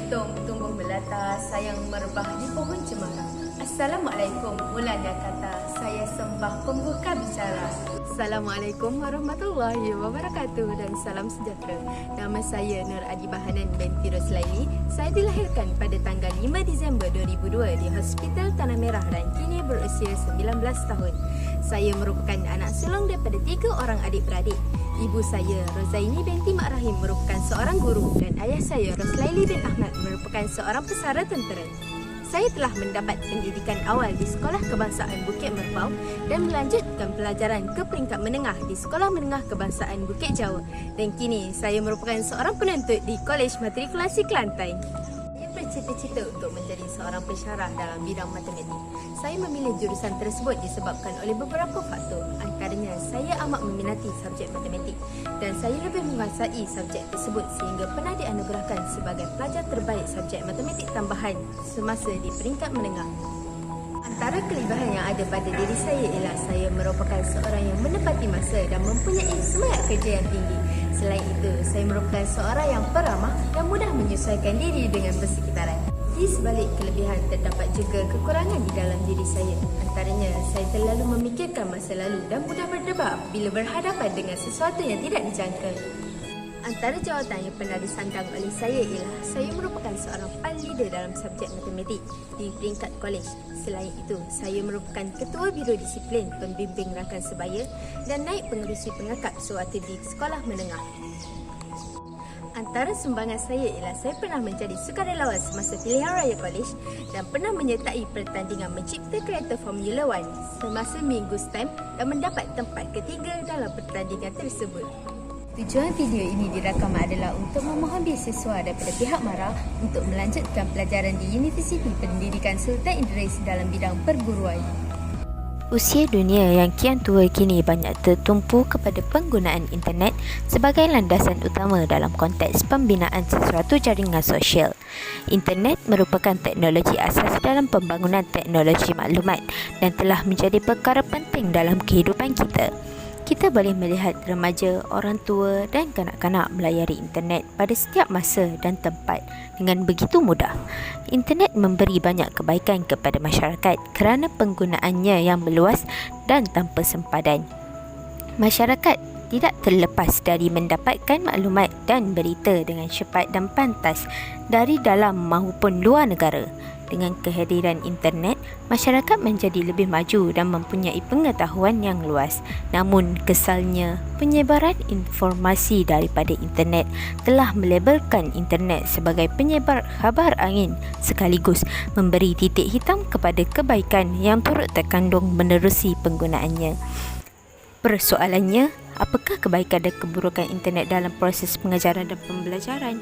Untung tumbuh melata, sayang merebah di pohon cemara. Assalamualaikum, mulanya kata, saya sembah pembuka bicara. Assalamualaikum warahmatullahi wabarakatuh dan salam sejahtera. Nama saya Nur Adibah Hanan binti Roslaili. Saya dilahirkan pada tanggal 5 Disember 2002 di Hospital Tanah Merah dan kini berusia 19 tahun. Saya merupakan anak sulung daripada 3 orang adik-beradik. Ibu saya, Rozaini binti Mak Rahim, merupakan seorang guru dan ayah saya, Roslaili bin Ahmad, merupakan seorang pesara tentera. Saya telah mendapat pendidikan awal di Sekolah Kebangsaan Bukit Merbau dan melanjutkan pelajaran ke peringkat menengah di Sekolah Menengah Kebangsaan Bukit Jawa. Dan kini saya merupakan seorang penuntut di Kolej Matrikulasi Kelantan. Saya bercita-cita untuk menjadi seorang pensyarah dalam bidang matematik. Saya memilih jurusan tersebut disebabkan oleh beberapa faktor. Antaranya, saya amat meminati subjek matematik dan saya lebih menguasai subjek tersebut sehingga pernah dianugerahkan sebagai pelajar terbaik subjek matematik tambahan semasa di peringkat menengah. Antara kelebihan yang ada pada diri saya ialah saya merupakan seorang yang menepati masa dan mempunyai semangat kerja yang tinggi. Selain itu, saya merupakan seorang yang peramah dan mudah menyesuaikan diri dengan persekitaran. Di sebalik kelebihan terdapat juga kekurangan di dalam diri saya. Antaranya, saya terlalu memikirkan masa lalu dan mudah berdebar bila berhadapan dengan sesuatu yang tidak dijangka. Antara jawatan yang pernah disandang oleh saya ialah saya merupakan seorang PAN leader dalam subjek matematik di peringkat kolej. Selain itu, saya merupakan ketua biro disiplin pembimbing rakan sebaya dan naib pengerusi pengakap sewaktu di sekolah menengah. Antara sumbangan saya ialah saya pernah menjadi sukarelawan semasa pilihan raya kolej dan pernah menyertai pertandingan mencipta kereta Formula 1 semasa minggu STEM dan mendapat tempat ketiga dalam pertandingan tersebut. Tujuan video ini dirakam adalah untuk memohon beasiswa daripada pihak MARA untuk melanjutkan pelajaran di Universiti Pendidikan Sultan Idris dalam bidang perguruan. Usia dunia yang kian tua kini banyak tertumpu kepada penggunaan internet sebagai landasan utama dalam konteks pembinaan sesuatu jaringan sosial. Internet merupakan teknologi asas dalam pembangunan teknologi maklumat dan telah menjadi perkara penting dalam kehidupan kita. Kita boleh melihat remaja, orang tua dan kanak-kanak melayari internet pada setiap masa dan tempat dengan begitu mudah. Internet memberi banyak kebaikan kepada masyarakat kerana penggunaannya yang meluas dan tanpa sempadan. Masyarakat tidak terlepas dari mendapatkan maklumat dan berita dengan cepat dan pantas dari dalam maupun luar negara. Dengan kehadiran internet, masyarakat menjadi lebih maju dan mempunyai pengetahuan yang luas. Namun, kesalnya, penyebaran informasi daripada internet telah melabelkan internet sebagai penyebar khabar angin sekaligus memberi titik hitam kepada kebaikan yang turut terkandung menerusi penggunaannya. Persoalannya, apakah kebaikan dan keburukan internet dalam proses pengajaran dan pembelajaran?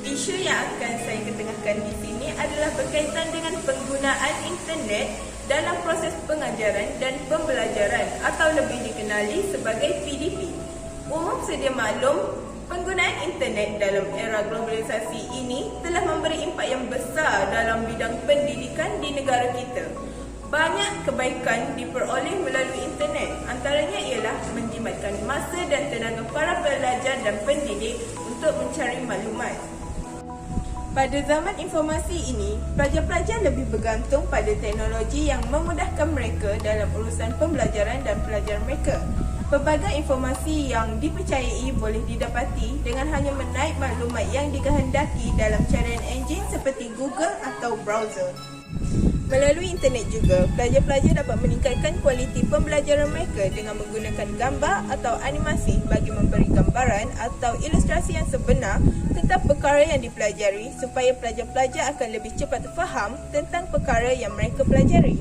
Isu yang akan saya ketengahkan di sini adalah berkaitan dengan penggunaan internet dalam proses pengajaran dan pembelajaran atau lebih dikenali sebagai PDP. Umum sedia maklum, penggunaan internet dalam era globalisasi ini telah memberi impak yang besar dalam bidang pendidikan di negara kita. Banyak kebaikan diperoleh melalui internet, antaranya ialah menjimatkan masa dan tenaga para pelajar dan pendidik untuk mencari maklumat. Pada zaman informasi ini, pelajar-pelajar lebih bergantung pada teknologi yang memudahkan mereka dalam urusan pembelajaran dan pelajar mereka. Pelbagai informasi yang dipercayai boleh didapati dengan hanya menaik maklumat yang dikehendaki dalam carian enjin seperti Google atau browser. Melalui internet juga, pelajar-pelajar dapat meningkatkan kualiti pembelajaran mereka dengan menggunakan gambar atau animasi bagi memberi gambaran atau ilustrasi yang sebenar tentang perkara yang dipelajari supaya pelajar-pelajar akan lebih cepat faham tentang perkara yang mereka pelajari.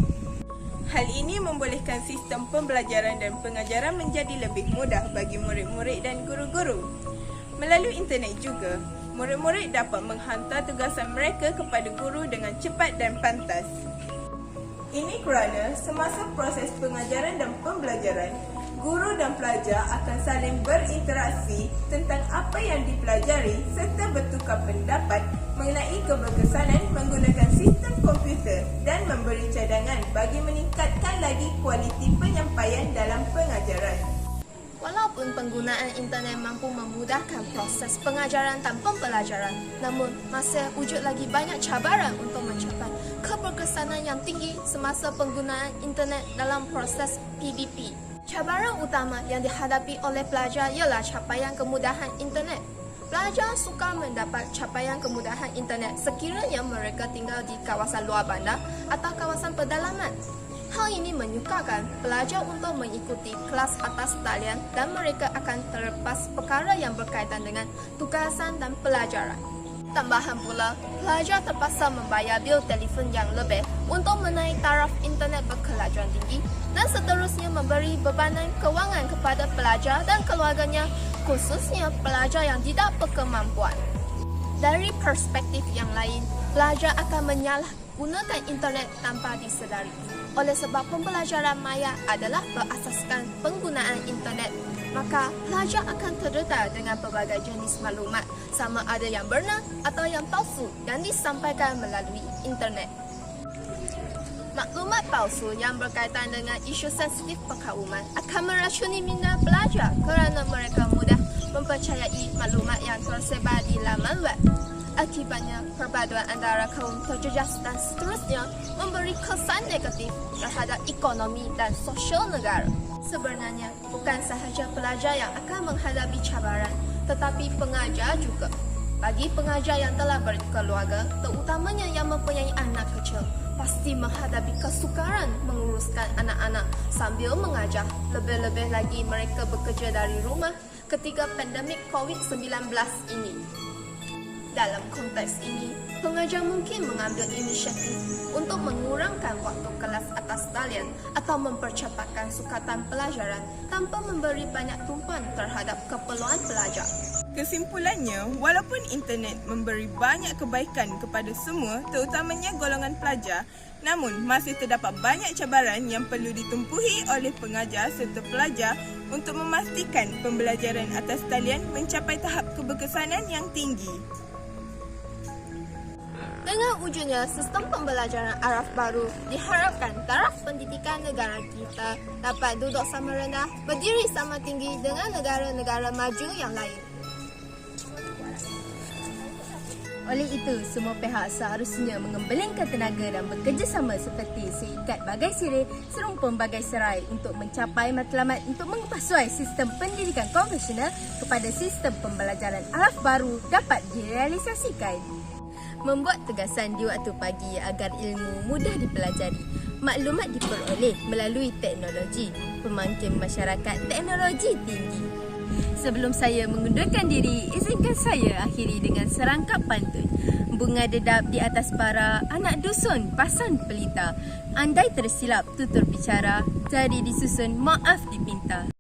Hal ini membolehkan sistem pembelajaran dan pengajaran menjadi lebih mudah bagi murid-murid dan guru-guru. Melalui internet juga, murid-murid dapat menghantar tugasan mereka kepada guru dengan cepat dan pantas. Ini kerana semasa proses pengajaran dan pembelajaran, guru dan pelajar akan saling berinteraksi tentang apa yang dipelajari serta bertukar pendapat mengenai keberkesanan menggunakan sistem komputer dan memberi cadangan bagi meningkatkan lagi kualiti penyampaian dalam pengajaran. Walaupun Walaupun penggunaan internet mampu memudahkan proses pengajaran dan pembelajaran, namun masih wujud lagi banyak cabaran untuk mencapai keberkesanan yang tinggi semasa penggunaan internet dalam proses PDP. Cabaran utama yang dihadapi oleh pelajar ialah capaian kemudahan internet. Pelajar sukar mendapat capaian kemudahan internet sekiranya mereka tinggal di kawasan luar bandar atau kawasan pedalaman. Hal ini menyukarkan pelajar untuk mengikuti kelas atas talian dan mereka akan terlepas perkara yang berkaitan dengan tugasan dan pelajaran. Tambahan pula, pelajar terpaksa membayar bil telefon yang lebih untuk menaik taraf internet berkelajuan tinggi dan seterusnya memberi bebanan kewangan kepada pelajar dan keluarganya, khususnya pelajar yang tidak berkemampuan. Dari perspektif yang lain, pelajar akan menyalahgunakan internet tanpa disedari. Oleh sebab pembelajaran maya adalah berasaskan penggunaan internet, maka pelajar akan terdedar dengan pelbagai jenis maklumat sama ada yang benar atau yang palsu yang disampaikan melalui internet. Maklumat palsu yang berkaitan dengan isu sensitif perkauman akan meracuni minda pelajar kerana mereka mudah mempercayai maklumat yang tersebar di laman web. Akibatnya, perpaduan antara kaum terjejas dan seterusnya memberi kesan negatif terhadap ekonomi dan sosial negara. Sebenarnya, bukan sahaja pelajar yang akan menghadapi cabaran, tetapi pengajar juga. Bagi pengajar yang telah berkeluarga, terutamanya yang mempunyai anak kecil, pasti menghadapi kesukaran menguruskan anak-anak sambil mengajar. Lebih-lebih lagi mereka bekerja dari rumah ketika pandemik COVID-19 ini. Dalam konteks ini, pengajar mungkin mengambil inisiatif untuk mengurangkan waktu kelas atas talian atau mempercepatkan sukatan pelajaran tanpa memberi banyak tumpuan terhadap keperluan pelajar. Kesimpulannya, walaupun internet memberi banyak kebaikan kepada semua, terutamanya golongan pelajar, namun masih terdapat banyak cabaran yang perlu ditempuhi oleh pengajar serta pelajar untuk memastikan pembelajaran atas talian mencapai tahap keberkesanan yang tinggi. Dengan wujudnya sistem pembelajaran araf baru, diharapkan taraf pendidikan negara kita dapat duduk sama rendah, berdiri sama tinggi dengan negara-negara maju yang lain. Oleh itu, semua pihak seharusnya mengembelingkan tenaga dan bekerjasama seperti seikat bagai sirih, serumpun bagai serai untuk mencapai matlamat untuk mengupasuai sistem pendidikan konvensional kepada sistem pembelajaran araf baru dapat direalisasikan. Membuat tegasan di waktu pagi agar ilmu mudah dipelajari. Maklumat diperoleh melalui teknologi, pemangkin masyarakat teknologi tinggi. Sebelum saya mengundurkan diri, izinkan saya akhiri dengan serangkap pantun. Bunga dedap di atas bara, anak dusun pasan pelita. Andai tersilap tutur bicara, jadi disusun maaf dipinta.